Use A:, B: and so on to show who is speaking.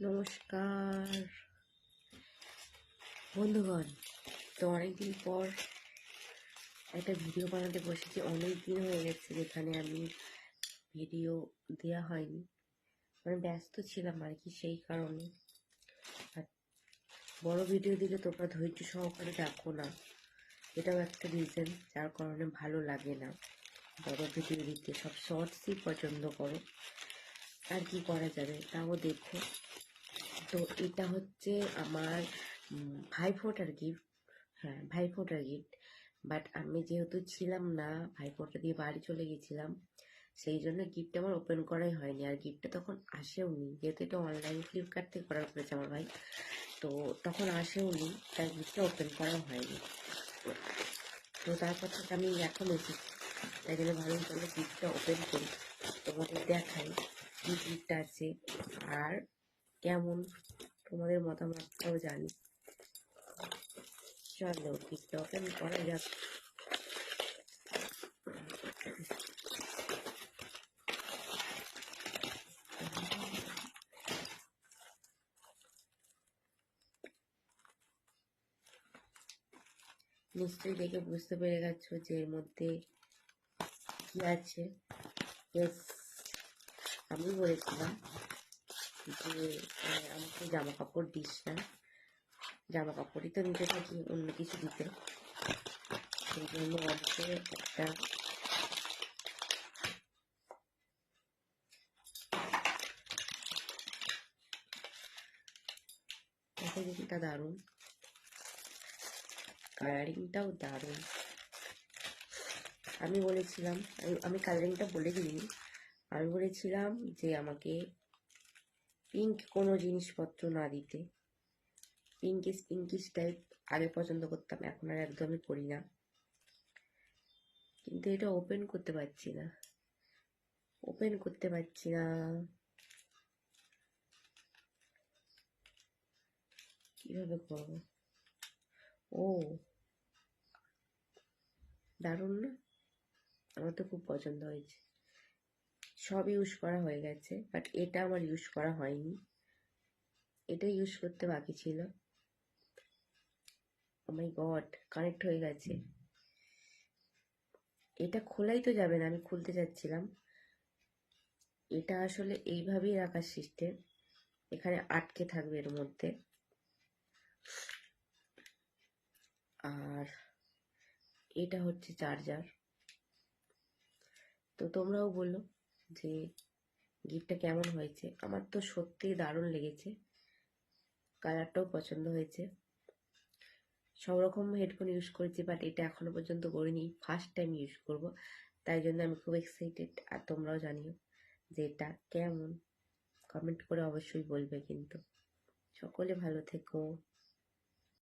A: নমস্কার বন্ধুগণ। তো অনেকদিন পর একটা ভিডিও বানাতে বসেছি। অনেক দিন হয়ে গেছে যেখানে আমি ভিডিও দেওয়া হয়নি, মানে ব্যস্ত ছিলাম আর কি, সেই কারণে। আর বড় ভিডিও দিলে তোমরা ধৈর্য সহকারে দেখো না, এটাও একটা রিজন যার কারণে ভালো লাগে না বড় ভিডিও দিতে। সব শর্টসই পছন্দ করো, আর কি করা যাবে, তাও দেখো। তো এটা হচ্ছে আমার ভাইফোঁটার গিফট। হ্যাঁ, ভাইফোঁটার গিফট। বাট আমি যেহেতু ছিলাম না, ভাইফোঁটা দিয়ে বাড়ি চলে গেছিলাম, সেই জন্য গিফট আমার ওপেন করাই হয়নি। আর গিফটটা তখন আসেওনি, যেহেতু এটা অনলাইন ফ্লিপকার্ট থেকে অর্ডার করেছে আমার ভাই, তো তখন আসেওনি, তাই গিফটটা ওপেন করাও হয়নি। তো তারপর থেকে আমি এখন এসেছি, তাই জন্য ভালো চলো গিফটটা ওপেন করি, তোমাদের দেখাই কি গিফট আছে আর কেমন, তোমাদের মতামতটাও জানি। চলো গিফটটা ওপেন করা যাক। নিশ্চয়ই দেখে বুঝতে পেরে গেছো যে এর মধ্যে কি আছে। ইয়েস, আমি বলেছিলাম যে আমাকে জামা কাপড় দিস না, জামা কাপড়ই তো নিতে থাকি, অন্য কিছু দিতে। সেই জন্য আমাকে একটা প্যাকেজিংটা দারুণ, কালারিংটাও দারুণ। আমি বলেছিলাম, আমি কালারিংটা বলে দিইনি, আমি বলেছিলাম যে আমাকে পিঙ্ক কোনো জিনিসপত্র না দিতে। পিঙ্কিশ টাইপ আগে পছন্দ করতাম, এখন আর একদমই করি না। কিন্তু এটা ওপেন করতে পারছি না, কিভাবে করবো? ও, দারুণ না? আমার তো খুব পছন্দ হয়েছে। সব ইউজ করা হয়ে গেছে, বাট এটা আমার ইউজ করা হয়নি, এটা ইউজ করতে বাকি ছিল। ও মাই গড, কানেক্ট হয়ে গেছে। এটা খোলাই তো যাবে না, আমি খুলতে যাচ্ছিলাম। এটা আসলে এইভাবেই রাখার সিস্টেম, এখানে আটকে থাকবে এর মধ্যে। আর এটা হচ্ছে চার্জার। তো তোমরাও বলো যে গিফটটা কেমন হয়েছে। আমার তো সত্যিই দারুণ লেগেছে, কালারটাও পছন্দ হয়েছে। সব রকম হেডফোন ইউজ করেছি, বাট এটা এখনো পর্যন্ত করিনি, ফার্স্ট টাইম ইউজ করব, তাই জন্য আমি খুব এক্সাইটেড। আর তোমরাও জানিও যে এটা কেমন, কমেন্ট করে অবশ্যই বলবে কিন্তু। সকলে ভালো থেকো।